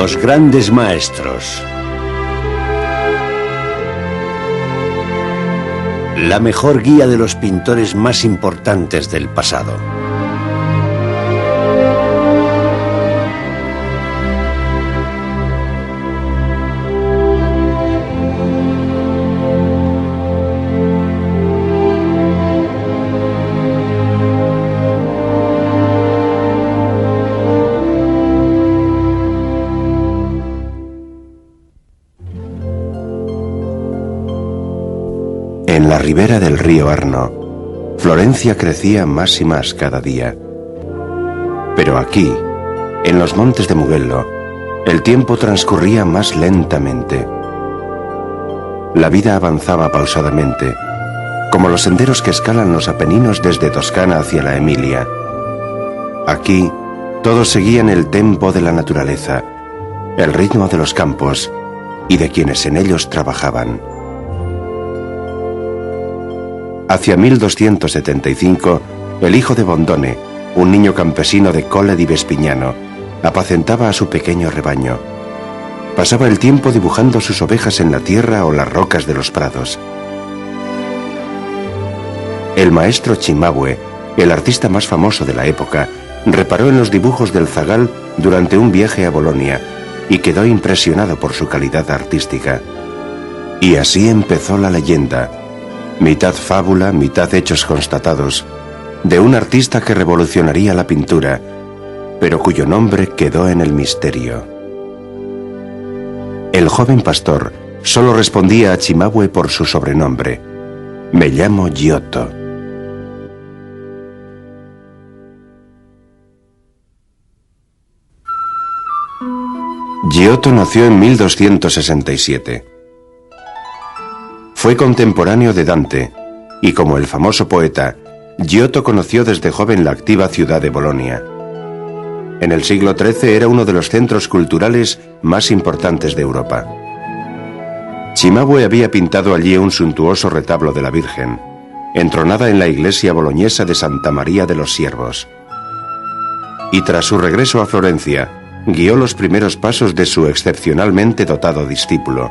Los grandes maestros. La mejor guía de los pintores más importantes del pasado. En la ribera del río Arno, Florencia crecía más y más cada día. Pero aquí, en los montes de Mugello, el tiempo transcurría más lentamente. La vida avanzaba pausadamente, como los senderos que escalan los Apeninos desde Toscana hacia la Emilia. Aquí, todos seguían el tempo de la naturaleza, el ritmo de los campos y de quienes en ellos trabajaban. Hacia 1275, el hijo de Bondone, un niño campesino de Colle di Vespignano, apacentaba a su pequeño rebaño. Pasaba el tiempo dibujando sus ovejas en la tierra o las rocas de los prados. El maestro Cimabue, el artista más famoso de la época, reparó en los dibujos del zagal durante un viaje a Bolonia y quedó impresionado por su calidad artística. Y así empezó la leyenda, mitad fábula, mitad hechos constatados, de un artista que revolucionaría la pintura, pero cuyo nombre quedó en el misterio. El joven pastor solo respondía a Cimabue por su sobrenombre: me llamo Giotto. Giotto nació en 1267. Fue contemporáneo de Dante, y como el famoso poeta, Giotto conoció desde joven la activa ciudad de Bolonia. En el siglo XIII era uno de los centros culturales más importantes de Europa. Cimabue había pintado allí un suntuoso retablo de la Virgen, entronada en la iglesia boloñesa de Santa María de los Siervos. Y tras su regreso a Florencia, guió los primeros pasos de su excepcionalmente dotado discípulo.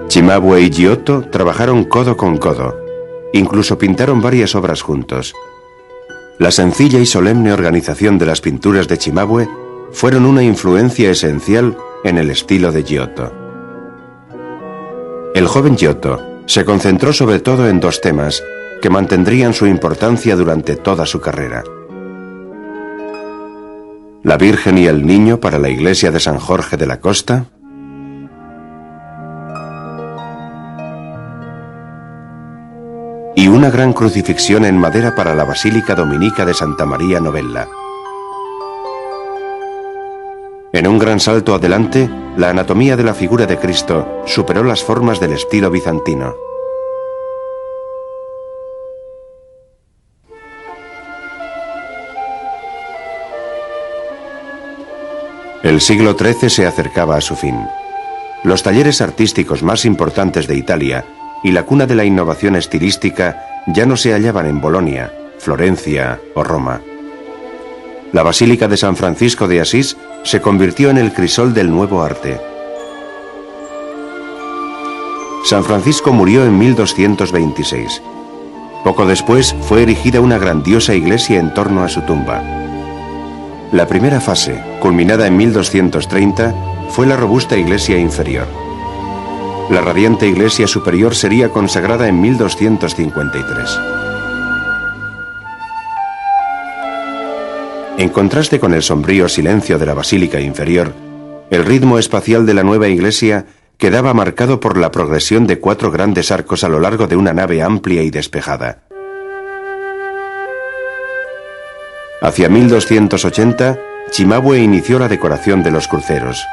Cimabue y Giotto trabajaron codo con codo, incluso pintaron varias obras juntos. La sencilla y solemne organización de las pinturas de Cimabue fueron una influencia esencial en el estilo de Giotto. El joven Giotto se concentró sobre todo en dos temas que mantendrían su importancia durante toda su carrera: la Virgen y el Niño para la iglesia de San Jorge de la Costa y una gran crucifixión en madera para la Basílica Dominica de Santa María Novella. En un gran salto adelante, la anatomía de la figura de Cristo superó las formas del estilo bizantino. El siglo XIII se acercaba a su fin. Los talleres artísticos más importantes de Italia y la cuna de la innovación estilística ya no se hallaban en Bolonia, Florencia o Roma. La Basílica de San Francisco de Asís se convirtió en el crisol del nuevo arte. San Francisco murió en 1226. Poco después fue erigida una grandiosa iglesia en torno a su tumba. La primera fase, culminada en 1230, fue la robusta iglesia inferior. La radiante iglesia superior sería consagrada en 1253. En contraste con el sombrío silencio de la basílica inferior, el ritmo espacial de la nueva iglesia quedaba marcado por la progresión de 4 grandes arcos a lo largo de una nave amplia y despejada. Hacia 1280, Cimabue inició la decoración de los cruceros.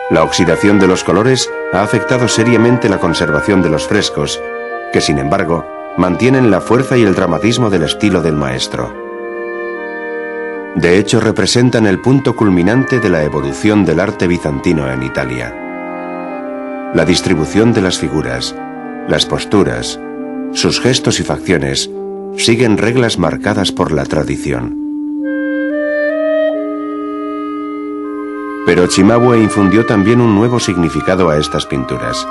La oxidación de los colores ha afectado seriamente la conservación de los frescos, que sin embargo mantienen la fuerza y el dramatismo del estilo del maestro. De hecho, representan el punto culminante de la evolución del arte bizantino en Italia. La distribución de las figuras, las posturas, sus gestos y facciones siguen reglas marcadas por la tradición. Pero Cimabue infundió también un nuevo significado a estas pinturas.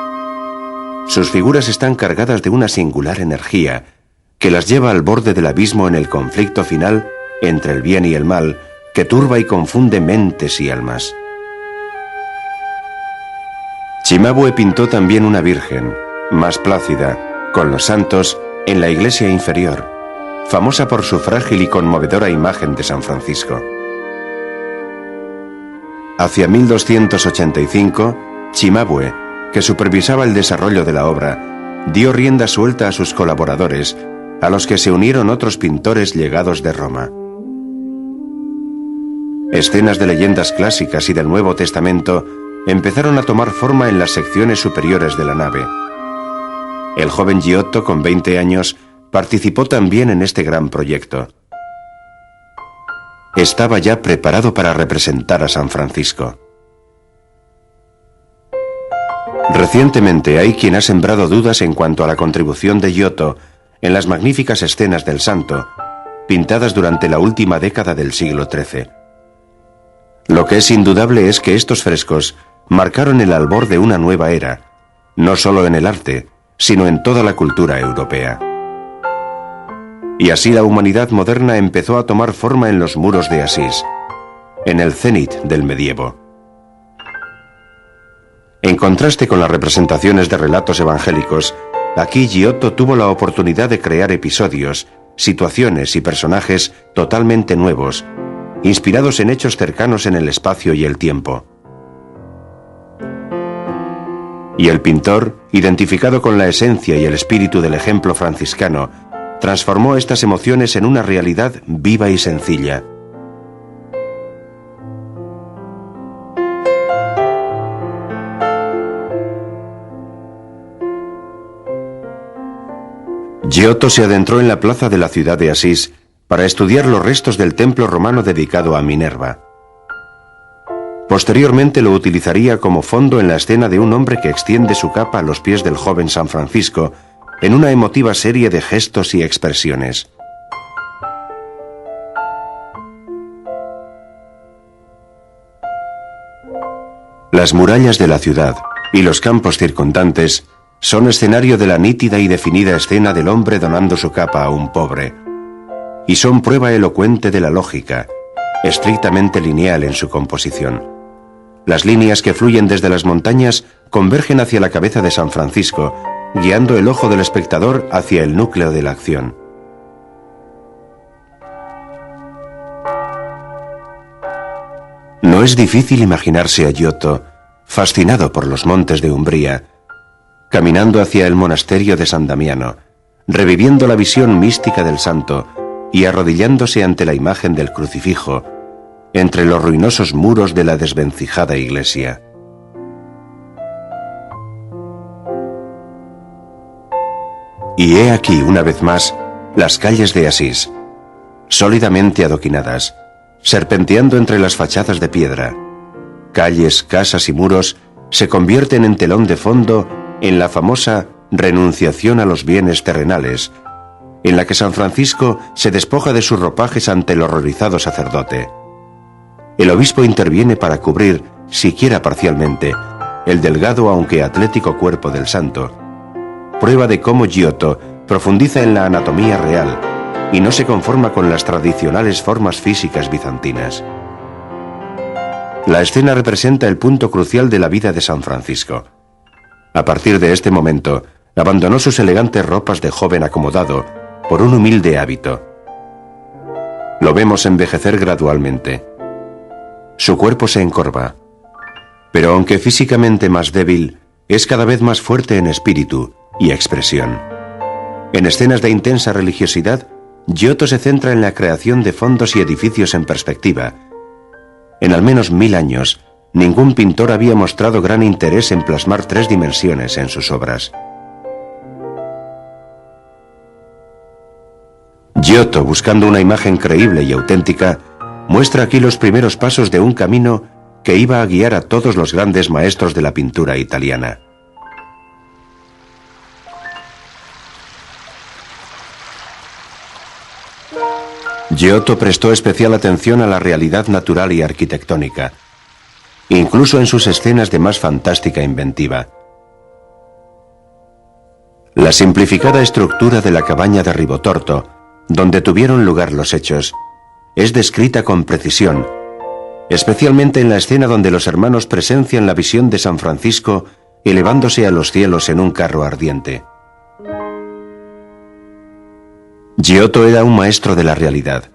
Sus figuras están cargadas de una singular energía que las lleva al borde del abismo en el conflicto final entre el bien y el mal, que turba y confunde mentes y almas. Cimabue pintó también una virgen, más plácida, con los santos, en la iglesia inferior, famosa por su frágil y conmovedora imagen de San Francisco. Hacia 1285, Cimabue, que supervisaba el desarrollo de la obra, dio rienda suelta a sus colaboradores, a los que se unieron otros pintores llegados de Roma. Escenas de leyendas clásicas y del Nuevo Testamento empezaron a tomar forma en las secciones superiores de la nave. El joven Giotto, con 20 años, participó también en este gran proyecto. Estaba ya preparado para representar a San Francisco. Recientemente hay quien ha sembrado dudas en cuanto a la contribución de Giotto en las magníficas escenas del santo, pintadas durante la última década del siglo XIII. Lo que es indudable es que estos frescos marcaron el albor de una nueva era, no solo en el arte, sino en toda la cultura europea. Y así la humanidad moderna empezó a tomar forma en los muros de Asís, en el cenit del medievo. En contraste con las representaciones de relatos evangélicos, aquí Giotto tuvo la oportunidad de crear episodios, situaciones y personajes totalmente nuevos, inspirados en hechos cercanos en el espacio y el tiempo. Y el pintor, identificado con la esencia y el espíritu del ejemplo franciscano, transformó estas emociones en una realidad viva y sencilla. Giotto se adentró en la plaza de la ciudad de Asís para estudiar los restos del templo romano dedicado a Minerva. Posteriormente lo utilizaría como fondo en la escena de un hombre que extiende su capa a los pies del joven San Francisco, en una emotiva serie de gestos y expresiones. Las murallas de la ciudad y los campos circundantes son escenario de la nítida y definida escena del hombre donando su capa a un pobre, y son prueba elocuente de la lógica, estrictamente lineal en su composición. Las líneas que fluyen desde las montañas convergen hacia la cabeza de San Francisco, guiando el ojo del espectador hacia el núcleo de la acción. No es difícil imaginarse a Giotto, fascinado por los montes de Umbría, caminando hacia el monasterio de San Damiano, reviviendo la visión mística del santo y arrodillándose ante la imagen del crucifijo, entre los ruinosos muros de la desvencijada iglesia. Y he aquí, una vez más, las calles de Asís, sólidamente adoquinadas, serpenteando entre las fachadas de piedra. Calles, casas y muros se convierten en telón de fondo en la famosa renunciación a los bienes terrenales, en la que San Francisco se despoja de sus ropajes ante el horrorizado sacerdote. El obispo interviene para cubrir, siquiera parcialmente, el delgado aunque atlético cuerpo del santo, prueba de cómo Giotto profundiza en la anatomía real y no se conforma con las tradicionales formas físicas bizantinas. La escena representa el punto crucial de la vida de San Francisco. A partir de este momento, abandonó sus elegantes ropas de joven acomodado por un humilde hábito. Lo vemos envejecer gradualmente. Su cuerpo se encorva, pero aunque físicamente más débil, es cada vez más fuerte en espíritu y expresión. En escenas de intensa religiosidad, Giotto se centra en la creación de fondos y edificios en perspectiva. En al menos 1000 años, ningún pintor había mostrado gran interés en plasmar 3 dimensiones en sus obras. Giotto, buscando una imagen creíble y auténtica, muestra aquí los primeros pasos de un camino que iba a guiar a todos los grandes maestros de la pintura italiana. Giotto prestó especial atención a la realidad natural y arquitectónica. incluso en sus escenas de más fantástica inventiva. La simplificada estructura de la cabaña de Ribotorto, donde tuvieron lugar los hechos, es descrita con precisión, especialmente en la escena donde los hermanos presencian la visión de San Francisco elevándose a los cielos en un carro ardiente. Giotto era un maestro de la realidad.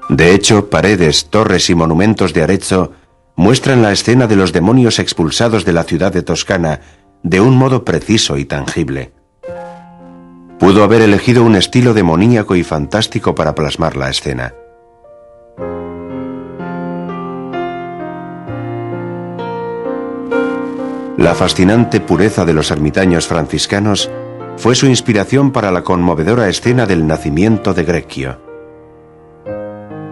De hecho, paredes, torres y monumentos de Arezzo muestran la escena de los demonios expulsados de la ciudad de Toscana de un modo preciso y tangible. Pudo haber elegido un estilo demoníaco y fantástico para plasmar la escena. La fascinante pureza de los ermitaños franciscanos fue su inspiración para la conmovedora escena del nacimiento de Greccio.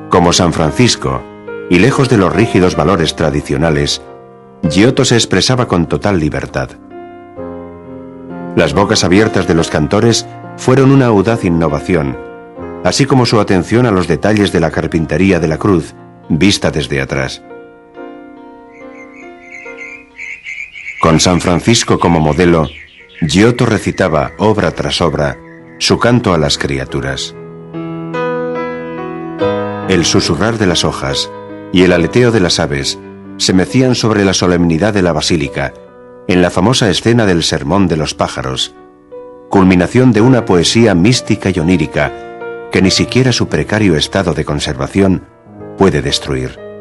Como San Francisco, y lejos de los rígidos valores tradicionales, Giotto se expresaba con total libertad. Las bocas abiertas de los cantores fueron una audaz innovación, así como su atención a los detalles de la carpintería de la cruz, vista desde atrás. Con San Francisco como modelo, Giotto recitaba, obra tras obra, su canto a las criaturas. El susurrar de las hojas y el aleteo de las aves se mecían sobre la solemnidad de la basílica, en la famosa escena del Sermón de los pájaros, culminación de una poesía mística y onírica que ni siquiera su precario estado de conservación puede destruir.